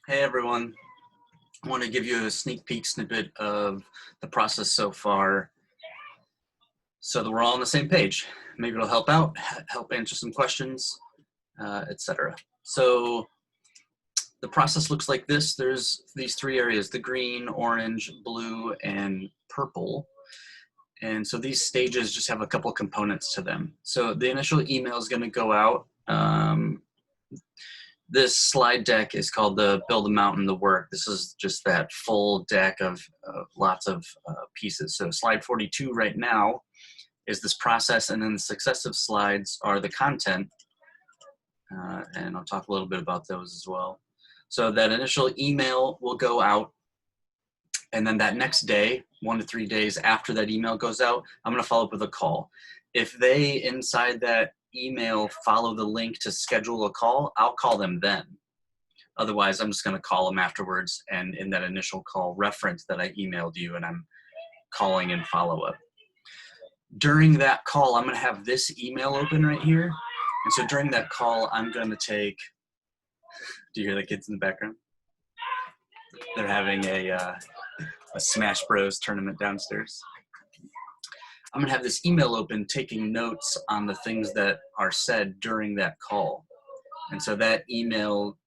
Hey everyone, I want to give you a sneak peek snippet of the process so far so that we're all on the same page. Maybe it'll help out, help answer some questions, etc. So the process looks like this. There's these three areas, the green, orange, blue, and purple. And so these stages just have a couple components to them. So the initial email is going to go out. This slide deck is called the Build a Mountain, the Work. This is just that full deck of lots of pieces. So slide 42 right now is this process, and then the successive slides are the content. And I'll talk a little bit about those as well. So that initial email will go out, and then that next day, 1 to 3 days after that email goes out, I'm going to follow up with a call. If they, inside that email, follow the link to schedule a call, I'll call them then. Otherwise, I'm just going to call them afterwards, and in that initial call, reference that I emailed you, and I'm calling in follow-up. During that call, I'm going to have this email open right here. And so during that call, I'm going to take, do you hear the kids in the background? They're having a Smash Bros tournament downstairs. I'm going to have this email open taking notes on the things that are said during that call. And so that email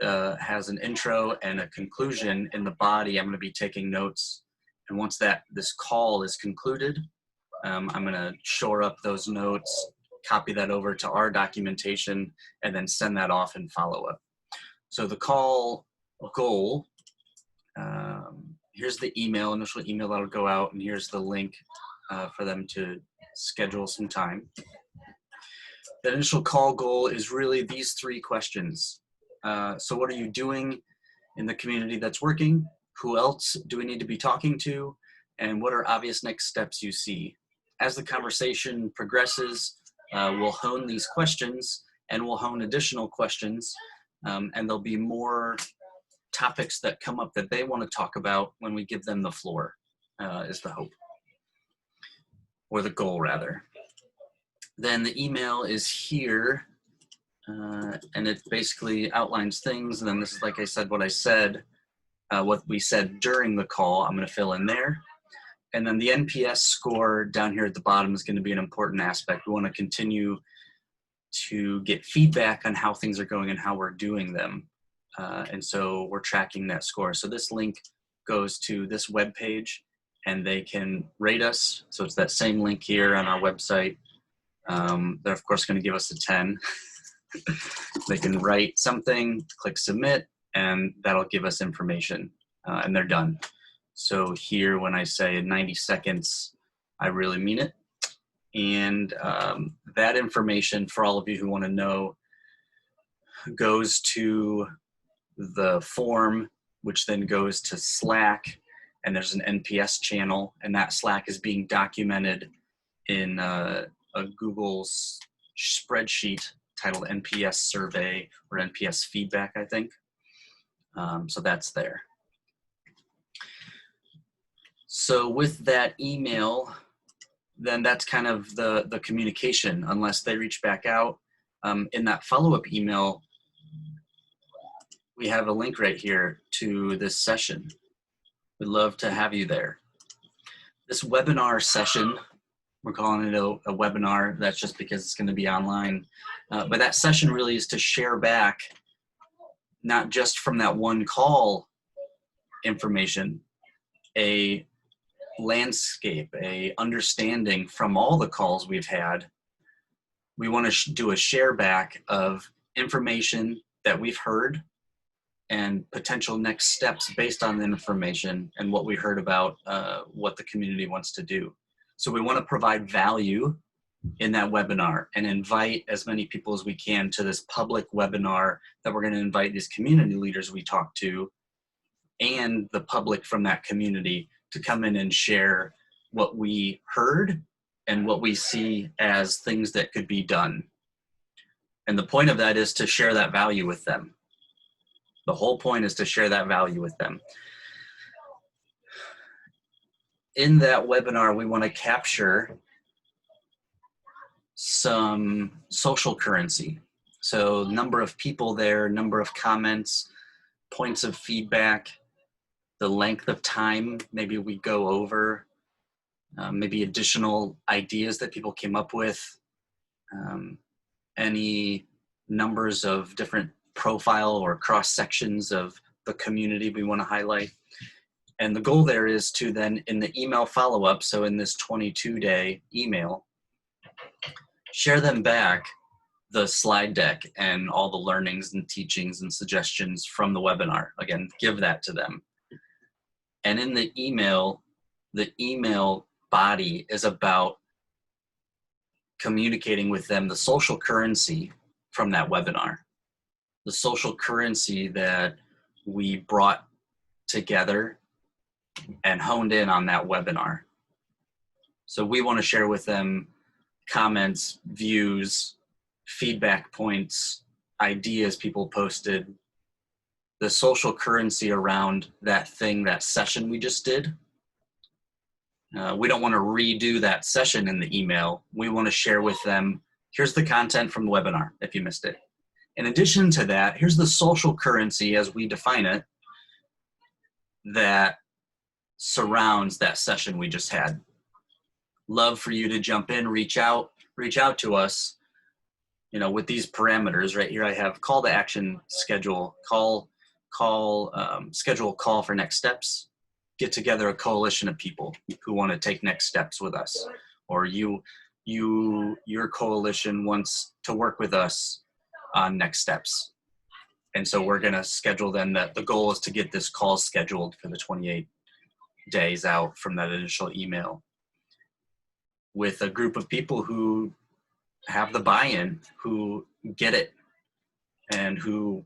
has an intro and a conclusion. In the body, I'm going to be taking notes. And once this call is concluded, I'm going to shore up those notes, copy that over to our documentation, and then send that off in follow-up. So the call goal, here's the initial email that'll go out, and here's the link for them to schedule some time. The initial call goal is really these three questions. So what are you doing in the community that's working? Who else do we need to be talking to? And what are obvious next steps you see? As the conversation progresses, we'll hone these questions, and we'll hone additional questions, and there'll be more topics that come up that they want to talk about when we give them the floor, is the hope, or the goal rather. Then the email is here, and it basically outlines things, and then this is, like I said, what we said during the call, I'm going to fill in there. And then the NPS score down here at the bottom is going to be an important aspect. We want to continue to get feedback on how things are going and how we're doing them. And so we're tracking that score. So this link goes to this web page, and they can rate us. So it's that same link here on our website. They're of course going to give us a 10. They can write something, click submit, and that'll give us information, and they're done. So here, when I say in 90 seconds, I really mean it. And that information, for all of you who want to know, goes to the form, which then goes to Slack, and there's an NPS channel, and that Slack is being documented in a Google spreadsheet titled NPS survey or NPS feedback, I think. So that's there. So with that email, then that's kind of the communication, unless they reach back out. In that follow-up email, we have a link right here to this session. We'd love to have you there. This webinar session, we're calling it a webinar. That's just because it's going to be online. But that session really is to share back, not just from that one call information, a landscape, a understanding from all the calls we've had. We want to do a share back of information that we've heard and potential next steps based on the information and what we heard about what the community wants to do. So we want to provide value in that webinar and invite as many people as we can to this public webinar that we're going to invite these community leaders we talk to and the public from that community to come in and share what we heard and what we see as things that could be done. And the point of that is to share that value with them. The whole point is to share that value with them. In that webinar, we want to capture some social currency. So number of people there, number of comments, points of feedback, the length of time maybe we go over, maybe additional ideas that people came up with, any numbers of different profile or cross sections of the community we want to highlight. And the goal there is to then, in the email follow-up, so in this 22-day email, share them back the slide deck and all the learnings and teachings and suggestions from the webinar. Again, give that to them. And in the email body is about communicating with them the social currency from that webinar, the social currency that we brought together and honed in on that webinar. So we want to share with them comments, views, feedback points, ideas people posted, the social currency around that thing, that session we just did. We don't want to redo that session in the email. We want to share with them, here's the content from the webinar if you missed it. In addition to that, here's the social currency as we define it that surrounds that session we just had. Love for you to jump in, reach out to us, you know, with these parameters. Right here I have call to action, schedule, schedule a call for next steps, get together a coalition of people who want to take next steps with us, or your coalition wants to work with us on next steps. And so we're going to schedule then that the goal is to get this call scheduled for the 28 days out from that initial email with a group of people who have the buy-in, who get it, and who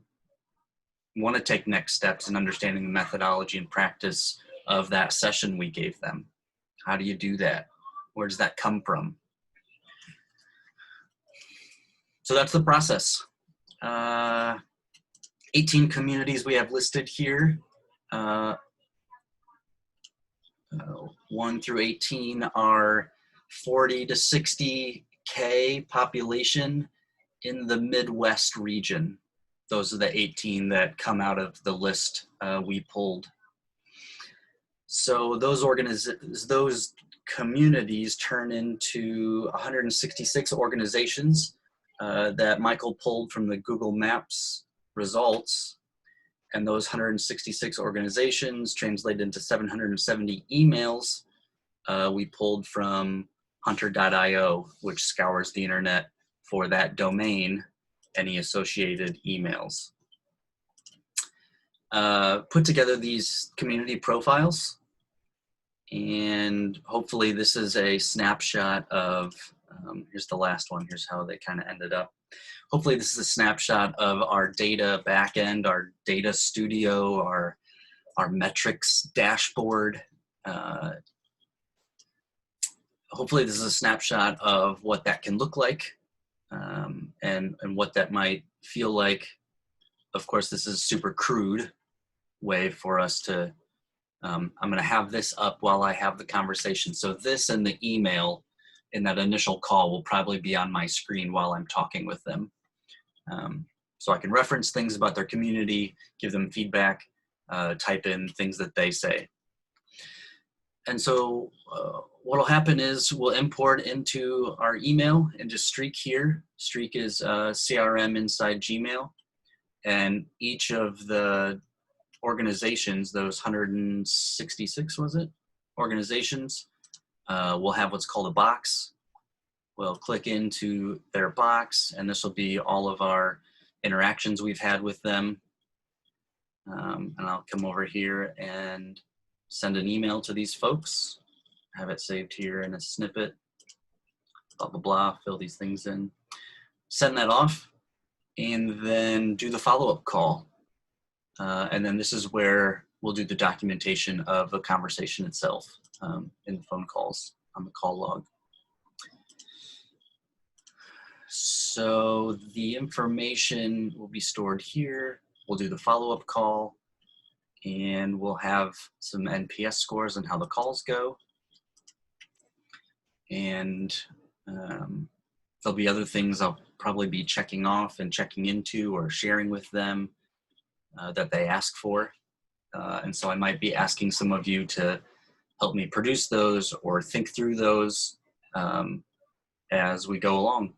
want to take next steps in understanding the methodology and practice of that session we gave them. How do you do that? Where does that come from? So that's the process. 18 communities we have listed here. 1 through 18 are 40 to 60K population in the Midwest region. Those are the 18 that come out of the list we pulled. So those communities turn into 166 organizations that Michael pulled from the Google Maps results. And those 166 organizations translate into 770 emails we pulled from hunter.io, which scours the internet for that domain, any associated emails. Put together these community profiles, and hopefully this is a snapshot of, here's the last one, here's how they kind of ended up. Hopefully this is a snapshot of our data backend, our data studio, our metrics dashboard. Hopefully this is a snapshot of what that can look like and what that might feel like. Of course, this is a super crude way for us to, I'm gonna have this up while I have the conversation. So this and the email in that initial call will probably be on my screen while I'm talking with them. So I can reference things about their community, give them feedback, type in things that they say. And so what will happen is we'll import into our email into Streak here. Streak is CRM inside Gmail. And each of the organizations, those 166, was it? Organizations, will have what's called a box. We'll click into their box, and this will be all of our interactions we've had with them. And I'll come over here and send an email to these folks, have it saved here in a snippet, blah, blah, blah, fill these things in, send that off, and then do the follow-up call. And then this is where we'll do the documentation of the conversation itself in the phone calls on the call log. So the information will be stored here. We'll do the follow-up call, and we'll have some NPS scores on how the calls go. And there'll be other things I'll probably be checking off and checking into or sharing with them. that they ask for. And so I might be asking some of you to help me produce those or think through those as we go along.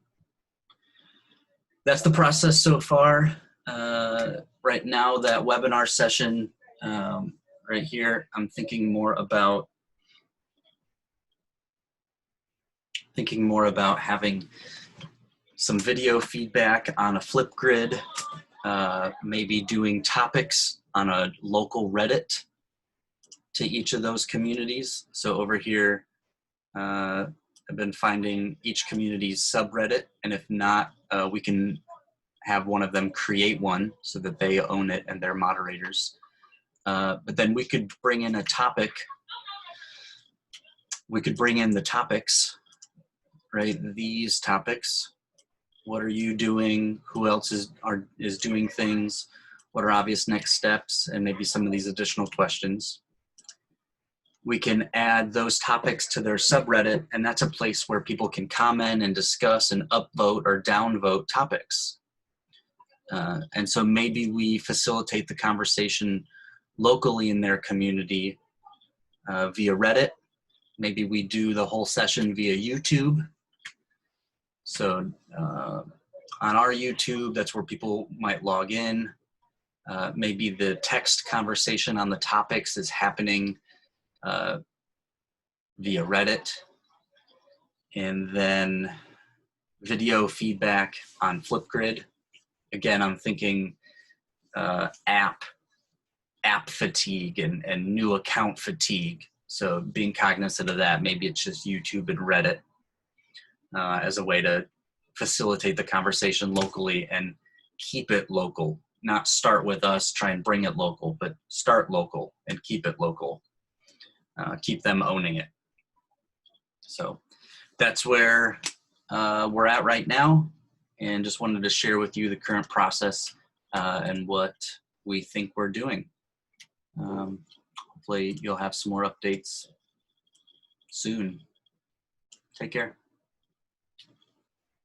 That's the process so far. Right now, that webinar session right here, I'm thinking more about having some video feedback on a Flipgrid, maybe doing topics on a local Reddit to each of those communities. So over here, I've been finding each community's subreddit, and if not, we can have one of them create one so that they own it and they're moderators. But then we could bring in a topic. We could bring in the topics, right? These topics. What are you doing? Who else is doing things? What are obvious next steps? And maybe some of these additional questions. We can add those topics to their subreddit, and that's a place where people can comment and discuss and upvote or downvote topics. And so maybe we facilitate the conversation locally in their community via Reddit. Maybe we do the whole session via YouTube. So on our YouTube, that's where people might log in. Maybe the text conversation on the topics is happening via Reddit. And then video feedback on Flipgrid. Again, I'm thinking app fatigue and new account fatigue. So being cognizant of that, maybe it's just YouTube and Reddit as a way to facilitate the conversation locally and keep it local. Not start with us, try and bring it local, but start local and keep it local. Keep them owning it. So that's where we're at right now, and just wanted to share with you the current process and what we think we're doing. Hopefully you'll have some more updates soon. Take care.